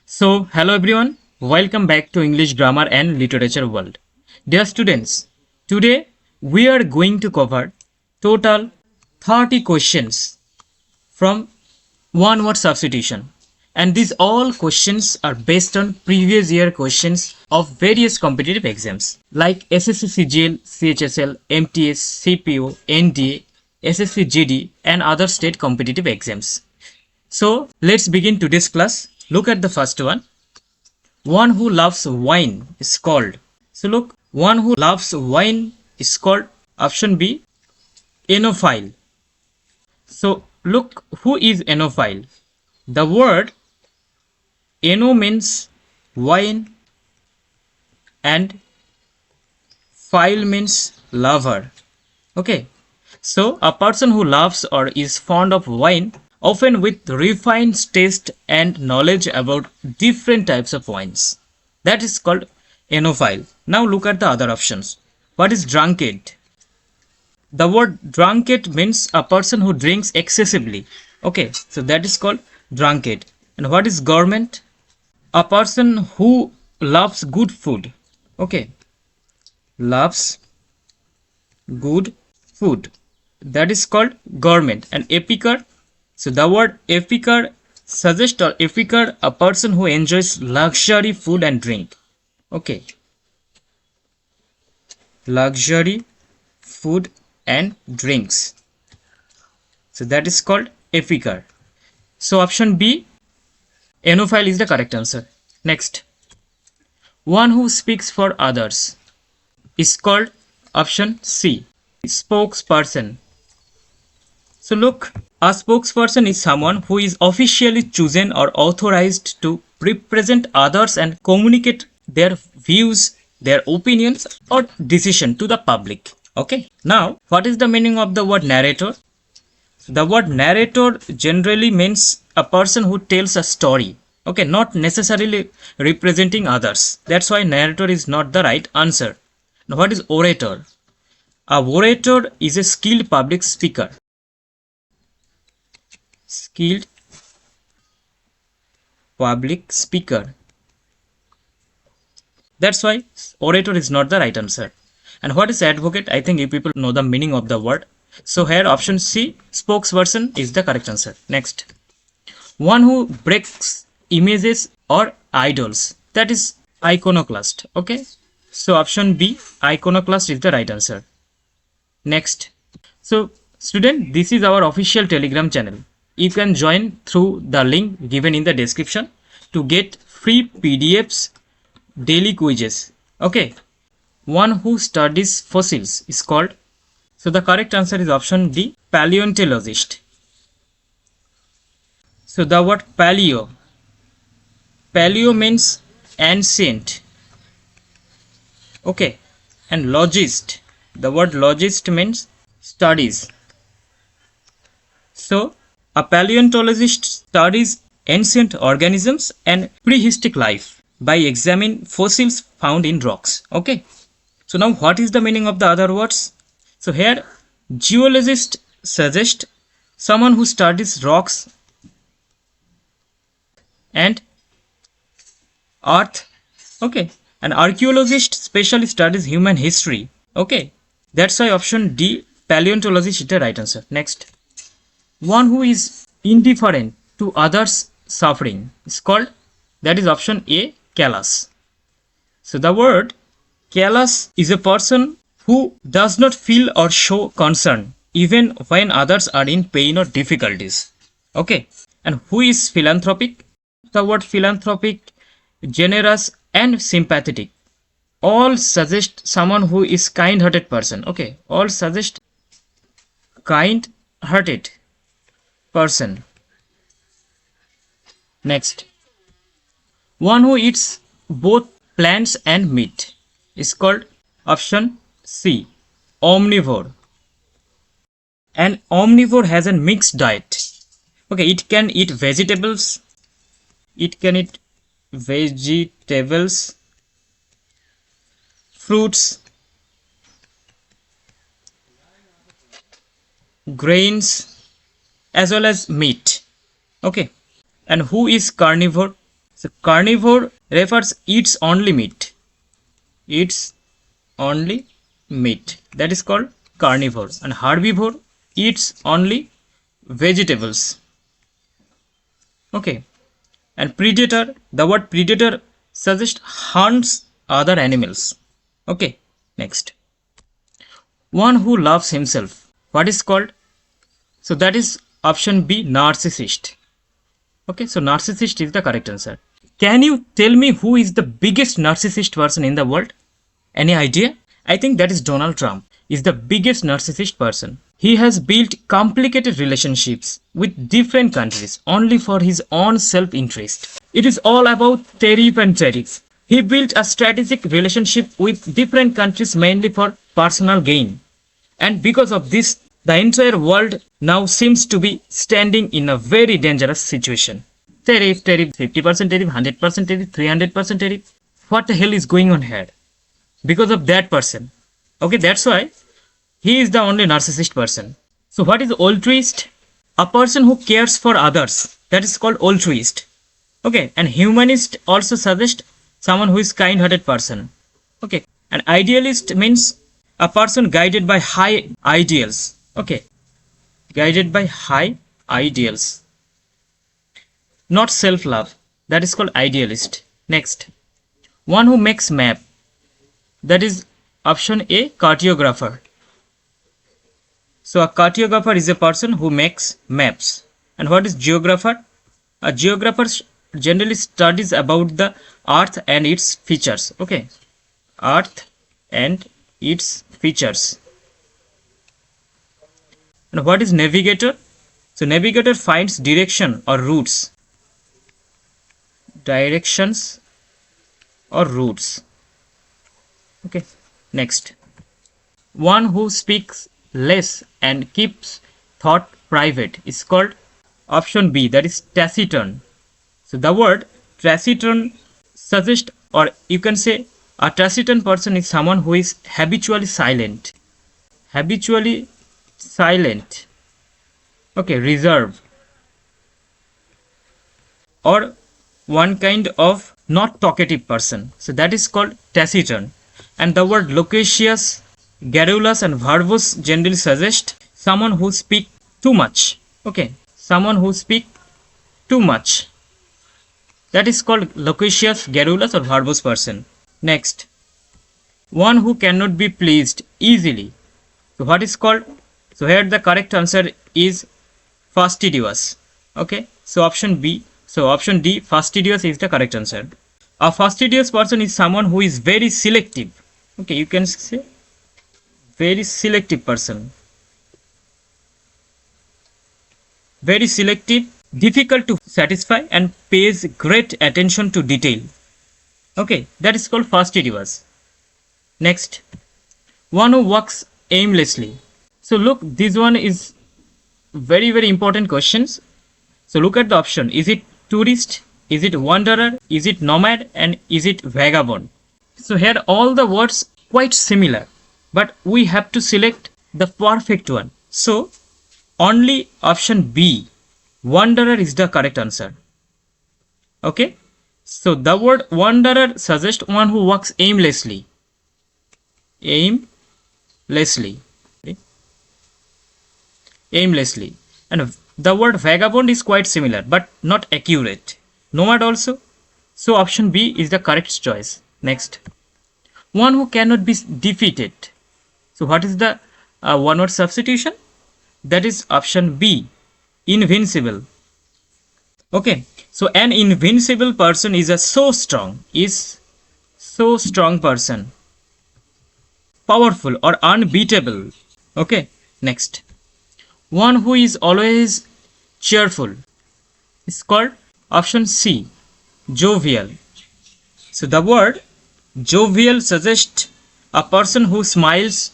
Hello everyone, welcome back to English Grammar and Literature World. Dear students, today we are going to cover total 30 questions from one word substitution. And these all questions are based on previous year questions of various competitive exams like SSC CGL, CHSL, MTS, CPO, NDA, SSC GD and other state competitive exams. So let's begin today's class. Look at the first one. One who loves wine is called. So look, one who loves wine is called option B, enophile. So look, who is enophile? The word eno means wine and phile means lover. Okay. So a person who loves or is fond of wine, often with refined taste and knowledge about different types of wines. That is called enophile. Now look at the other options. What is drunkard? The word drunkard means a person who drinks excessively. Okay, so that is called drunkard. And what is gourmet? A person who loves good food. Okay, loves good food. That is called gourmet. And epicure, so the word epicure suggests or epicure a person who enjoys luxury food and drink. Okay, luxury food and drinks. So that is called epicure. So option B, enophile is the correct answer. Next, one who speaks for others is called option C, spokesperson. So look, a spokesperson is someone who is officially chosen or authorized to represent others and communicate their views, their opinions or decision to the public. Okay. Now, what is the meaning of the word narrator? The word narrator generally means a person who tells a story. Okay, not necessarily representing others. That's why narrator is not the right answer. Now, what is orator? A orator is a skilled public speaker. Skilled public speaker. That's why orator is not the right answer. And what is advocate? I think you people know the meaning of the word. So here option C, spokesperson is the correct answer. Next, one who breaks images or idols, that is iconoclast. Okay, so option B, iconoclast is the right answer. Next, so student, this is our official Telegram channel. You can join through the link given in the description to get free PDFs, daily quizzes. Okay, one who studies fossils is called, so the correct answer is option D, paleontologist. So the word paleo means ancient. Okay, and logist, the word logist means studies. So a paleontologist studies ancient organisms and prehistoric life by examining fossils found in rocks. Okay, so now what is the meaning of the other words? So here geologist suggests someone who studies rocks and earth. Okay, an archaeologist specially studies human history. Okay, that's why option D, paleontologist, is the right answer. Next, one who is indifferent to others' suffering is called, that is option A, callous. So the word callous is a person who does not feel or show concern even when others are in pain or difficulties. Okay, and who is philanthropic? The word philanthropic, generous and sympathetic, all suggest someone who is kind-hearted person. Okay, all suggest kind-hearted person. Next, one who eats both plants and meat is called option C, omnivore. An omnivore has a mixed diet. Okay, it can eat vegetables, fruits, grains, as well as meat. Okay, and who is carnivore? So carnivore refers eats only meat. Eats only meat. That is called carnivore. And herbivore eats only vegetables. Okay. And predator, the word predator suggests hunts other animals. Okay. Next. One who loves himself. What is called? So that is option B, narcissist. Okay, so narcissist is the correct answer. Can you tell me who is the biggest narcissist person in the world? Any idea? I think that is Donald Trump. Is the biggest narcissist person. He has built complicated relationships with different countries only for his own self-interest. It is all about tariff and tariff. He built a strategic relationship with different countries mainly for personal gain. And because of this, the entire world now seems to be standing in a very dangerous situation. Tariff, 50% tariff, 100% tariff, 300% tariff. What the hell is going on here? Because of that person. Okay, that's why he is the only narcissist person. So what is altruist? A person who cares for others. That is called altruist. Okay, and humanist also suggests someone who is kind-hearted person. Okay, and idealist means a person guided by high ideals. Okay, guided by high ideals. Not self-love. That is called idealist. Next, one who makes map. That is option A, cartographer. So a cartographer is a person who makes maps. And what is geographer? A geographer generally studies about the earth and its features. Okay, earth and its features. And what is navigator? So navigator finds direction or routes. Directions or routes. Okay, next. One who speaks less and keeps thought private is called option B, that is taciturn. So the word taciturn suggests, or you can say a taciturn person is someone who is habitually silent. Habitually silent. Okay, reserved. Or one kind of not talkative person. So that is called taciturn. And the word loquacious, garrulous and verbose generally suggest someone who speak too much. Okay, someone who speak too much. That is called loquacious, garrulous or verbose person. Next, one who cannot be pleased easily. So what is called? So here the correct answer is fastidious. Okay, so option B. So option D, fastidious is the correct answer. A fastidious person is someone who is very selective. Okay, you can say very selective person. Very selective, difficult to satisfy and pays great attention to detail. Okay, that is called fastidious. Next, one who works aimlessly. So look, this one is very important questions. So look at the option. Is it tourist? Is it wanderer? Is it nomad? And is it vagabond? So here all the words quite similar, but we have to select the perfect one. So only option B, wanderer, is the correct answer. Okay, so the word wanderer suggests one who walks aimlessly. Aimlessly. Okay. Aimlessly. And the word vagabond is quite similar but not accurate. Nomad also. So option B is the correct choice. Next, one who cannot be defeated. So what is the one word substitution? That is option B, invincible. Okay, so an invincible person is so strong person, powerful or unbeatable. Okay, next, one who is always cheerful is called option C, jovial. So the word jovial suggests a person who smiles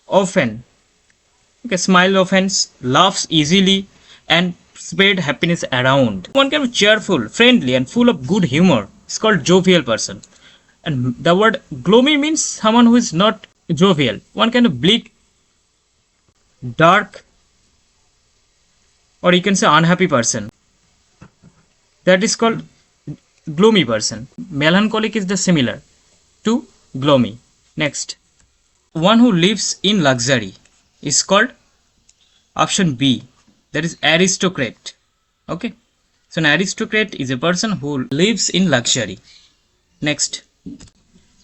often. Okay, smile often, laughs easily and spread happiness around. One can be cheerful, friendly and full of good humor. It's called jovial person. And the word gloomy means someone who is not jovial. One kind of bleak, dark or you can say unhappy person. That is called gloomy person. Melancholic is the similar to gloomy. Next, one who lives in luxury is called option B, that is aristocrat. Okay, so an aristocrat is a person who lives in luxury. Next,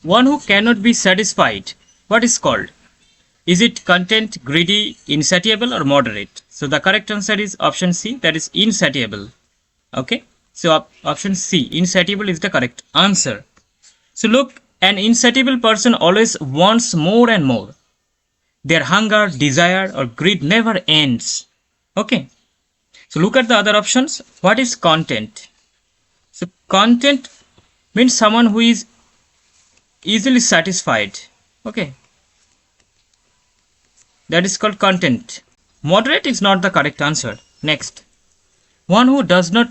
one who cannot be satisfied, what is called? Is it content, greedy, insatiable, or moderate? So the correct answer is option C, that is insatiable. Okay, so option C, insatiable, is the correct answer. So look, an insatiable person always wants more and more. Their hunger, desire, or greed never ends. Okay, so look at the other options. What is content? So content means someone who is easily satisfied. Okay, that is called content. Moderate is not the correct answer. Next, one who does not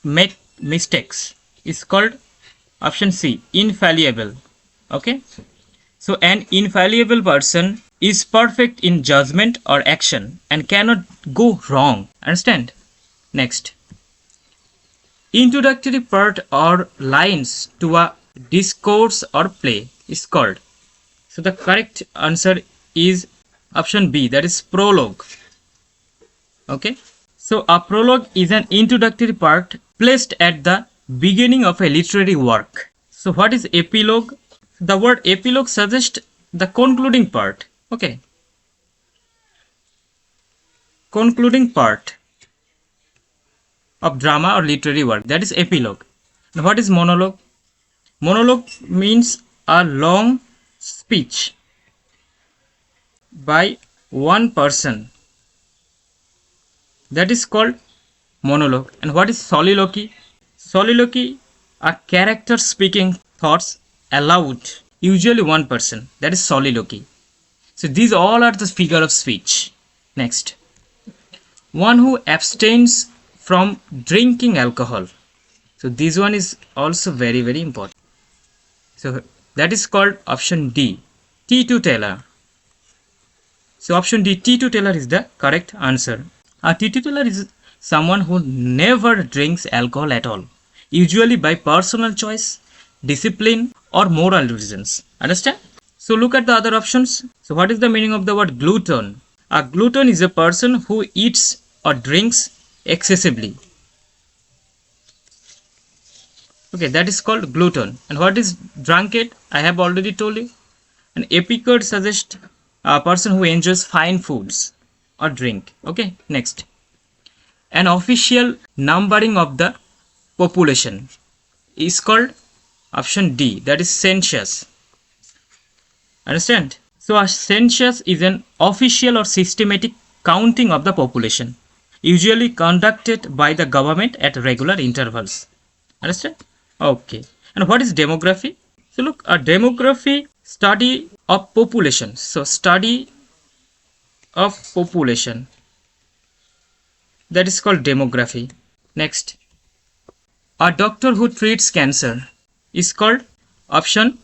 make mistakes is called option C, infallible. Okay, so an infallible person is perfect in judgment or action and cannot go wrong. Understand? Next, introductory part or lines to a discourse or play is called. So the correct answer is option B, that is prologue. Okay, so a prologue is an introductory part placed at the beginning of a literary work. So what is epilogue? The word epilogue suggests the concluding part. Okay, concluding part of drama or literary work, that is epilogue. Now what is monologue? Monologue means a long speech by one person, that is called monologue. And what is soliloquy? Soliloquy, a character speaking thoughts aloud, usually one person, that is soliloquy. So these all are the figure of speech. Next, one who abstains from drinking alcohol. So this one is also very important. So that is called option D, teetotaler. So option D, teetotaler, is the correct answer. A teetotaler is someone who never drinks alcohol at all, usually by personal choice, discipline, or moral reasons. Understand? So look at the other options. So what is the meaning of the word glutton? A glutton is a person who eats or drinks excessively. Okay, that is called glutton. And what is drunkard? I have already told you. An epicure suggests a person who enjoys fine foods or drink. Okay, next, an official numbering of the population is called option D, that is census. Understand? So a census is an official or systematic counting of the population, usually conducted by the government at regular intervals. Understand? Okay. And what is demography? So look, a demography, study of population. So study of population, that is called demography. Next, a doctor who treats cancer is called option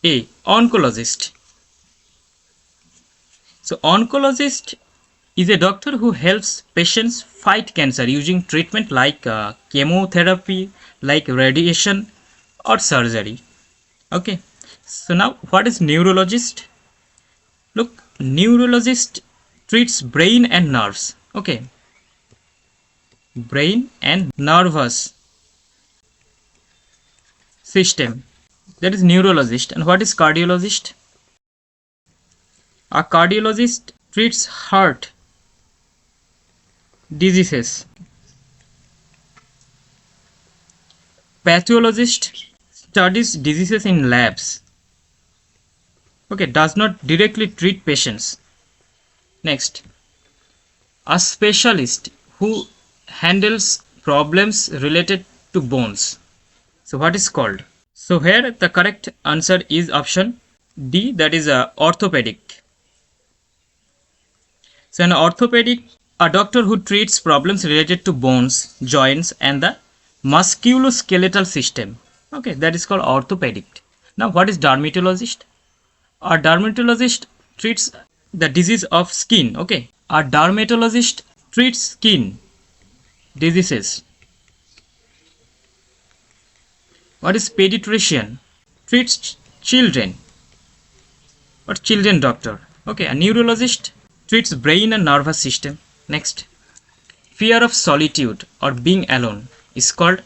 A, oncologist. So oncologist is a doctor who helps patients fight cancer using treatment like chemotherapy, like radiation, or surgery. Okay, so now what is neurologist? Look, neurologist treats brain and nerves. Okay, brain and nervous system, that is neurologist. And what is cardiologist? A cardiologist treats heart diseases. Pathologist studies diseases in labs. Okay, does not directly treat patients. Next, a specialist who handles problems related to bones. So what is called? So here the correct answer is option D, that is orthopedic. So an orthopedic, a doctor who treats problems related to bones, joints, and the musculoskeletal system. Okay, that is called orthopedic. Now what is dermatologist? A dermatologist treats the disease of skin. Okay, a dermatologist treats skin diseases. What is pediatrician? Treats children. What children doctor? Okay, a neurologist treats brain and nervous system. Next, fear of solitude or being alone is called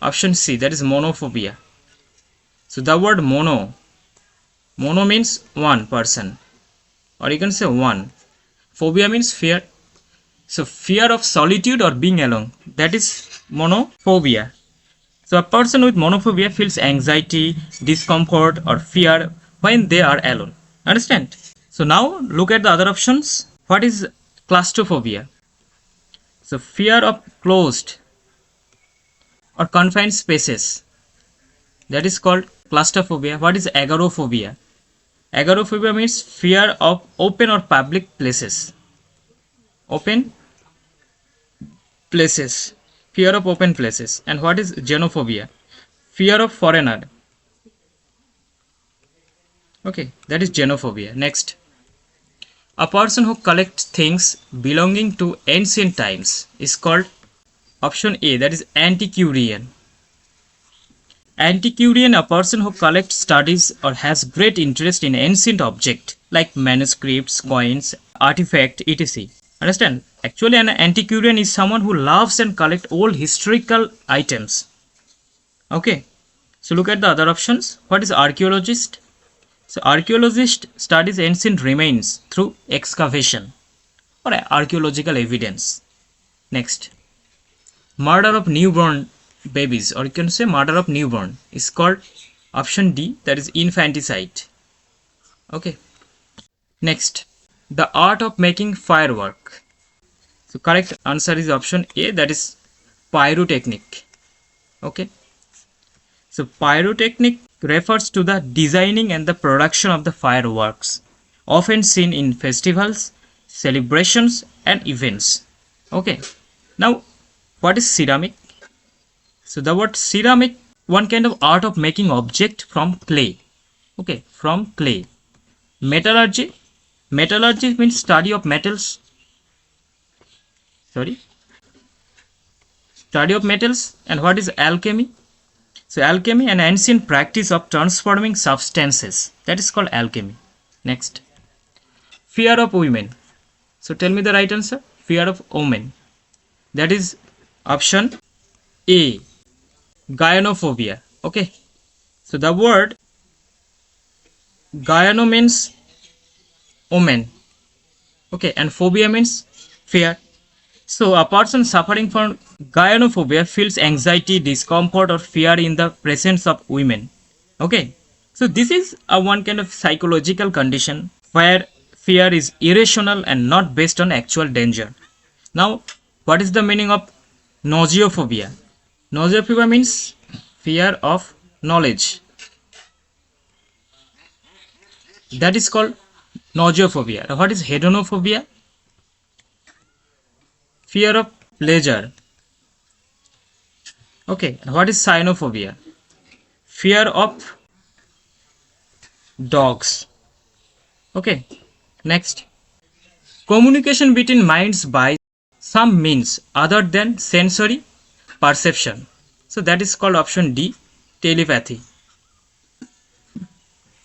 option C, that is monophobia. So the word mono means one person, or you can say one. Phobia means fear. So fear of solitude or being alone, that is monophobia. So a person with monophobia feels anxiety, discomfort or fear when they are alone. Understand? So now look at the other options. What is claustrophobia? So fear of closed or confined spaces, that is called claustrophobia. What is agoraphobia? Agoraphobia means fear of open or public places. Open places. Fear of open places. And what is xenophobia? Fear of foreigner. Okay, that is xenophobia. Next, a person who collects things belonging to ancient times is called option A, that is antiquarian. Antiquarian, a person who collects, studies or has great interest in ancient objects like manuscripts, coins, artifacts, etc. Understand? Actually, an antiquarian is someone who loves and collects old historical items. Okay, so look at the other options. What is archaeologist? So archaeologist studies ancient remains through excavation or archaeological evidence. Next, murder of newborn babies, or you can say murder of newborn, is called option D, that is infanticide. Okay. Next, the art of making firework. So correct answer is option A, that is pyrotechnic. Okay. So pyrotechnic refers to the designing and the production of the fireworks, often seen in festivals, celebrations and events. Okay. Now, what is ceramic? So the word ceramic, one kind of art of making object from clay. Okay, from clay. Metallurgy. Metallurgy means study of metals. Study of metals. And what is alchemy? So alchemy, an ancient practice of transforming substances. That is called alchemy. Next, fear of women. So tell me the right answer. Fear of women. That is option A, gynophobia. Okay. So the word gyno means woman. Okay, and phobia means fear. So a person suffering from gynophobia feels anxiety, discomfort or fear in the presence of women. Okay. So this is a one kind of psychological condition where fear is irrational and not based on actual danger. Now, what is the meaning of nauseophobia? Nauseophobia means fear of knowledge. That is called nauseophobia. Now, what is hedonophobia? Fear of pleasure. Okay, what is cynophobia? Fear of dogs. Okay, next. Communication between minds by some means other than sensory perception. So that is called option D, telepathy.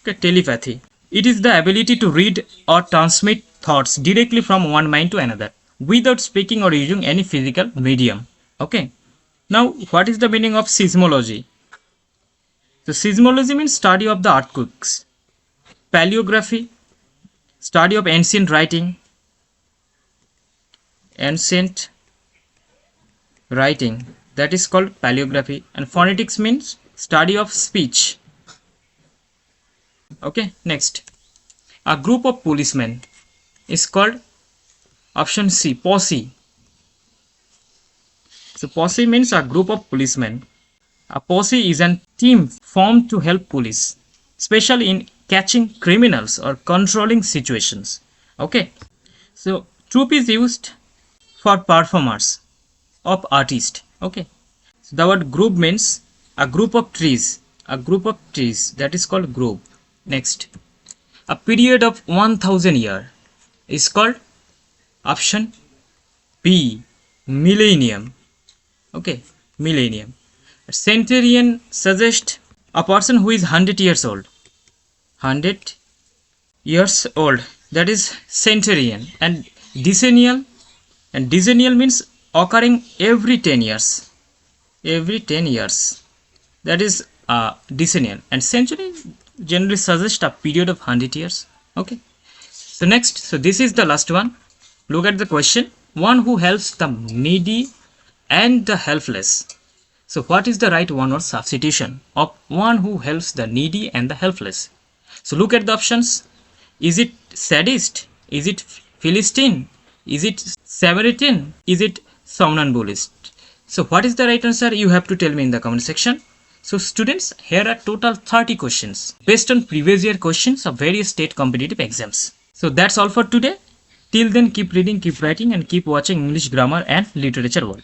Okay, telepathy. It is the ability to read or transmit thoughts directly from one mind to another without speaking or using any physical medium. Okay. Now, what is the meaning of seismology? The seismology means study of the earthquakes. Paleography, study of ancient writing. Ancient writing, that is called paleography. And phonetics means study of speech. Okay, next. A group of policemen is called option C, posse. So posse means a group of policemen. A posse is a team formed to help police, especially in catching criminals or controlling situations. Okay. So troupe is used for performers of artists. Okay. So the word group means a group of trees. A group of trees, that is called group. Next. A period of 1000 years is called option B, millennium. Okay, millennium. Centenarian suggests a person who is 100 years old. 100 years old, that is centenarian. And decennial, means occurring every 10 years. Every 10 years, that is decennial. And century generally suggests a period of 100 years. Okay, so next, so this is the last one. Look at the question. One who helps the needy and the helpless. So what is the right one word substitution of one who helps the needy and the helpless? So look at the options. Is it sadist? Is it Philistine? Is it Samaritan? Is it somnambulist? So what is the right answer? You have to tell me in the comment section. So students, here are total 30 questions based on previous year questions of various state competitive exams. So that's all for today. Till then, keep reading, keep writing, and keep watching English Grammar and Literature World.